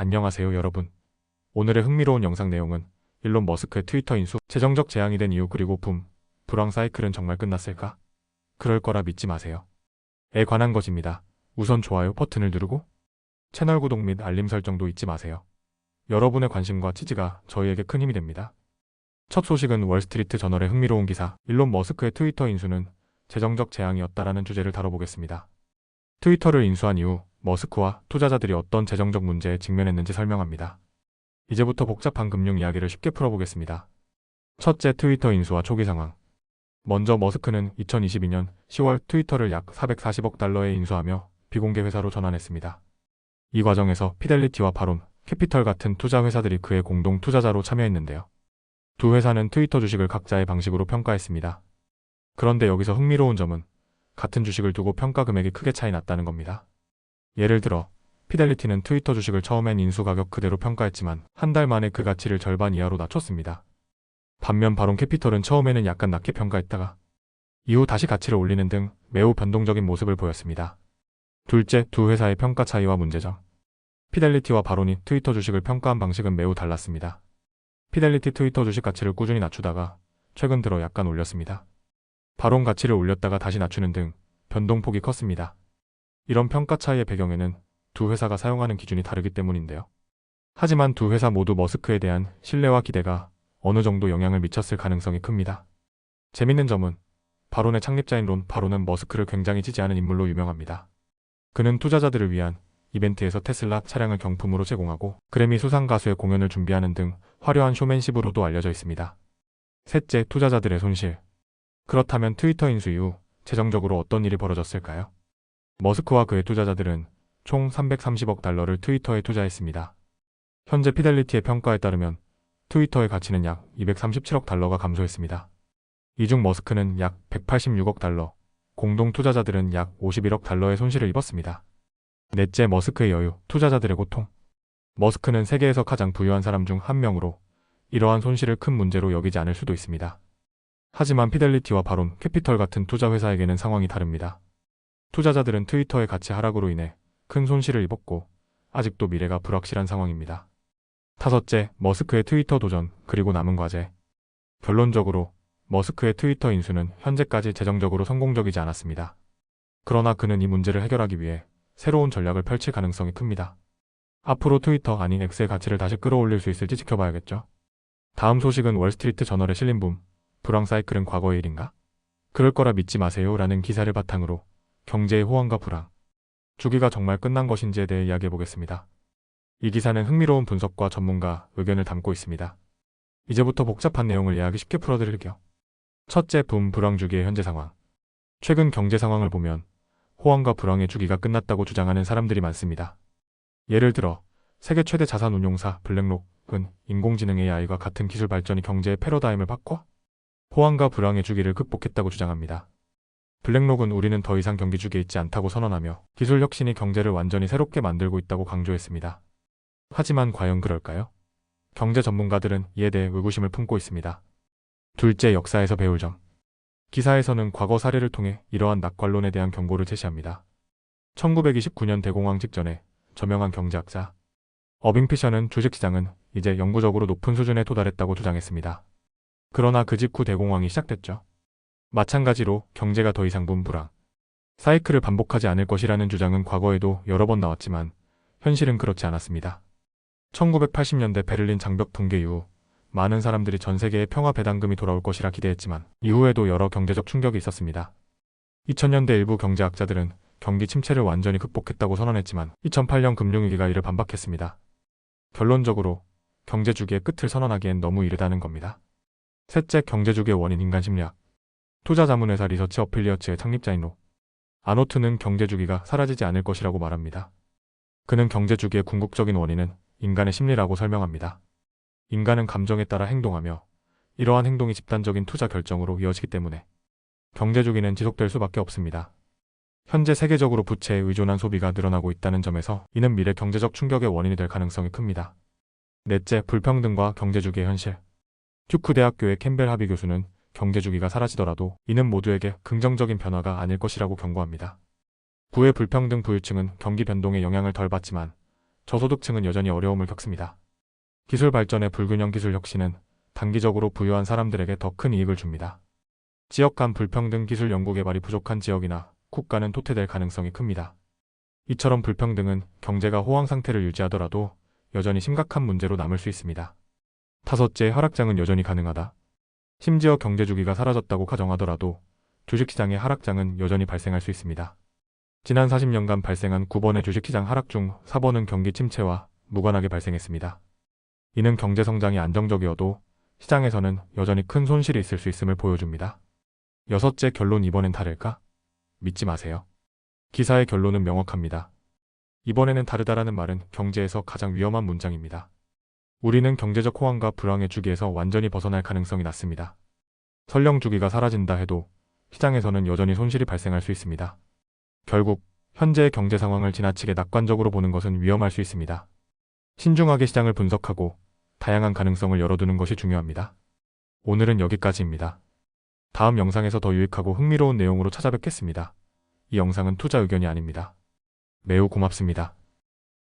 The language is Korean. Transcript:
안녕하세요 여러분. 오늘의 흥미로운 영상 내용은 일론 머스크의 트위터 인수, 재정적 재앙이 된 이유 그리고 불황 사이클은 정말 끝났을까? 그럴 거라 믿지 마세요. 에 관한 것입니다. 우선 좋아요 버튼을 누르고 채널 구독 및 알림 설정도 잊지 마세요. 여러분의 관심과 지지가 저희에게 큰 힘이 됩니다. 첫 소식은 월스트리트 저널의 흥미로운 기사, 일론 머스크의 트위터 인수는 재정적 재앙이었다라는 주제를 다뤄보겠습니다. 트위터를 인수한 이후 머스크와 투자자들이 어떤 재정적 문제에 직면했는지 설명합니다. 이제부터 복잡한 금융 이야기를 쉽게 풀어보겠습니다. 첫째, 트위터 인수와 초기 상황. 먼저 머스크는 2022년 10월 트위터를 약 440억 달러에 인수하며 비공개 회사로 전환했습니다. 이 과정에서 피델리티와 바론, 캐피털 같은 투자 회사들이 그의 공동 투자자로 참여했는데요. 두 회사는 트위터 주식을 각자의 방식으로 평가했습니다. 그런데 여기서 흥미로운 점은 같은 주식을 두고 평가 금액이 크게 차이 났다는 겁니다. 예를 들어 피델리티는 트위터 주식을 처음엔 인수 가격 그대로 평가했지만 한 달 만에 그 가치를 절반 이하로 낮췄습니다. 반면 바론 캐피털은 처음에는 약간 낮게 평가했다가 이후 다시 가치를 올리는 등 매우 변동적인 모습을 보였습니다. 둘째, 두 회사의 평가 차이와 문제점. 피델리티와 바론이 트위터 주식을 평가한 방식은 매우 달랐습니다. 피델리티 트위터 주식 가치를 꾸준히 낮추다가 최근 들어 약간 올렸습니다. 바론 가치를 올렸다가 다시 낮추는 등 변동폭이 컸습니다. 이런 평가 차이의 배경에는 두 회사가 사용하는 기준이 다르기 때문인데요. 하지만 두 회사 모두 머스크에 대한 신뢰와 기대가 어느 정도 영향을 미쳤을 가능성이 큽니다. 재밌는 점은 바론의 창립자인 론 바론은 머스크를 굉장히 지지하는 인물로 유명합니다. 그는 투자자들을 위한 이벤트에서 테슬라 차량을 경품으로 제공하고 그래미 수상 가수의 공연을 준비하는 등 화려한 쇼맨십으로도 알려져 있습니다. 셋째, 투자자들의 손실. 그렇다면 트위터 인수 이후 재정적으로 어떤 일이 벌어졌을까요? 머스크와 그의 투자자들은 총 330억 달러를 트위터에 투자했습니다. 현재 피델리티의 평가에 따르면 트위터의 가치는 약 237억 달러가 감소했습니다. 이 중 머스크는 약 186억 달러, 공동 투자자들은 약 51억 달러의 손실을 입었습니다. 넷째, 머스크의 여유, 투자자들의 고통. 머스크는 세계에서 가장 부유한 사람 중 한 명으로 이러한 손실을 큰 문제로 여기지 않을 수도 있습니다. 하지만 피델리티와 바론, 캐피털 같은 투자 회사에게는 상황이 다릅니다. 투자자들은 트위터의 가치 하락으로 인해 큰 손실을 입었고 아직도 미래가 불확실한 상황입니다. 다섯째, 머스크의 트위터 도전, 그리고 남은 과제. 결론적으로 머스크의 트위터 인수는 현재까지 재정적으로 성공적이지 않았습니다. 그러나 그는 이 문제를 해결하기 위해 새로운 전략을 펼칠 가능성이 큽니다. 앞으로 트위터 아닌 X의 가치를 다시 끌어올릴 수 있을지 지켜봐야겠죠. 다음 소식은 월스트리트 저널에 실린 불황 사이클은 과거의 일인가? 그럴 거라 믿지 마세요 라는 기사를 바탕으로 경제의 호황과 불황, 주기가 정말 끝난 것인지에 대해 이야기해보겠습니다. 이 기사는 흥미로운 분석과 전문가 의견을 담고 있습니다. 이제부터 복잡한 내용을 이해하기 쉽게 풀어드릴게요. 첫째, 불황 주기의 현재 상황. 최근 경제 상황을 보면 호황과 불황의 주기가 끝났다고 주장하는 사람들이 많습니다. 예를 들어 세계 최대 자산 운용사 블랙록은 인공지능 AI가 같은 기술 발전이 경제의 패러다임을 바꿔 호황과 불황의 주기를 극복했다고 주장합니다. 블랙록은 우리는 더 이상 경기 주기에 있지 않다고 선언하며 기술 혁신이 경제를 완전히 새롭게 만들고 있다고 강조했습니다. 하지만 과연 그럴까요? 경제 전문가들은 이에 대해 의구심을 품고 있습니다. 둘째, 역사에서 배울 점. 기사에서는 과거 사례를 통해 이러한 낙관론에 대한 경고를 제시합니다. 1929년 대공황 직전에 저명한 경제학자 어빙 피셔는 주식시장은 이제 영구적으로 높은 수준에 도달했다고 주장했습니다. 그러나 그 직후 대공황이 시작됐죠. 마찬가지로 경제가 더 이상 불황 사이클을 반복하지 않을 것이라는 주장은 과거에도 여러 번 나왔지만 현실은 그렇지 않았습니다. 1980년대 베를린 장벽 붕괴 이후 많은 사람들이 전 세계에 평화 배당금이 돌아올 것이라 기대했지만 이후에도 여러 경제적 충격이 있었습니다. 2000년대 일부 경제학자들은 경기 침체를 완전히 극복했다고 선언했지만 2008년 금융위기가 이를 반박했습니다. 결론적으로 경제 주기의 끝을 선언하기엔 너무 이르다는 겁니다. 셋째, 경제 주기의 원인 인간 심리학. 투자 자문회사 리서치 어필리어츠의 창립자인 로 아노트는 경제 주기가 사라지지 않을 것이라고 말합니다. 그는 경제 주기의 궁극적인 원인은 인간의 심리라고 설명합니다. 인간은 감정에 따라 행동하며 이러한 행동이 집단적인 투자 결정으로 이어지기 때문에 경제 주기는 지속될 수밖에 없습니다. 현재 세계적으로 부채에 의존한 소비가 늘어나고 있다는 점에서 이는 미래 경제적 충격의 원인이 될 가능성이 큽니다. 넷째, 불평등과 경제 주기의 현실. 듀크 대학교의 캠벨 하비 교수는 경제 주기가 사라지더라도 이는 모두에게 긍정적인 변화가 아닐 것이라고 경고합니다. 부의 불평등 부유층은 경기 변동에 영향을 덜 받지만 저소득층은 여전히 어려움을 겪습니다. 기술 발전의 불균형 기술 혁신은 단기적으로 부유한 사람들에게 더 큰 이익을 줍니다. 지역 간 불평등 기술 연구 개발이 부족한 지역이나 국가는 도태될 가능성이 큽니다. 이처럼 불평등은 경제가 호황 상태를 유지하더라도 여전히 심각한 문제로 남을 수 있습니다. 다섯째, 하락장은 여전히 가능하다. 심지어 경제 주기가 사라졌다고 가정하더라도 주식시장의 하락장은 여전히 발생할 수 있습니다. 지난 40년간 발생한 9번의 주식시장 하락 중 4번은 경기 침체와 무관하게 발생했습니다. 이는 경제 성장이 안정적이어도 시장에서는 여전히 큰 손실이 있을 수 있음을 보여줍니다. 여섯째, 결론 이번엔 다를까? 믿지 마세요. 기사의 결론은 명확합니다. 이번에는 다르다라는 말은 경제에서 가장 위험한 문장입니다. 우리는 경제적 호황과 불황의 주기에서 완전히 벗어날 가능성이 낮습니다. 설령 주기가 사라진다 해도 시장에서는 여전히 손실이 발생할 수 있습니다. 결국 현재의 경제 상황을 지나치게 낙관적으로 보는 것은 위험할 수 있습니다. 신중하게 시장을 분석하고 다양한 가능성을 열어두는 것이 중요합니다. 오늘은 여기까지입니다. 다음 영상에서 더 유익하고 흥미로운 내용으로 찾아뵙겠습니다. 이 영상은 투자 의견이 아닙니다. 매우 고맙습니다.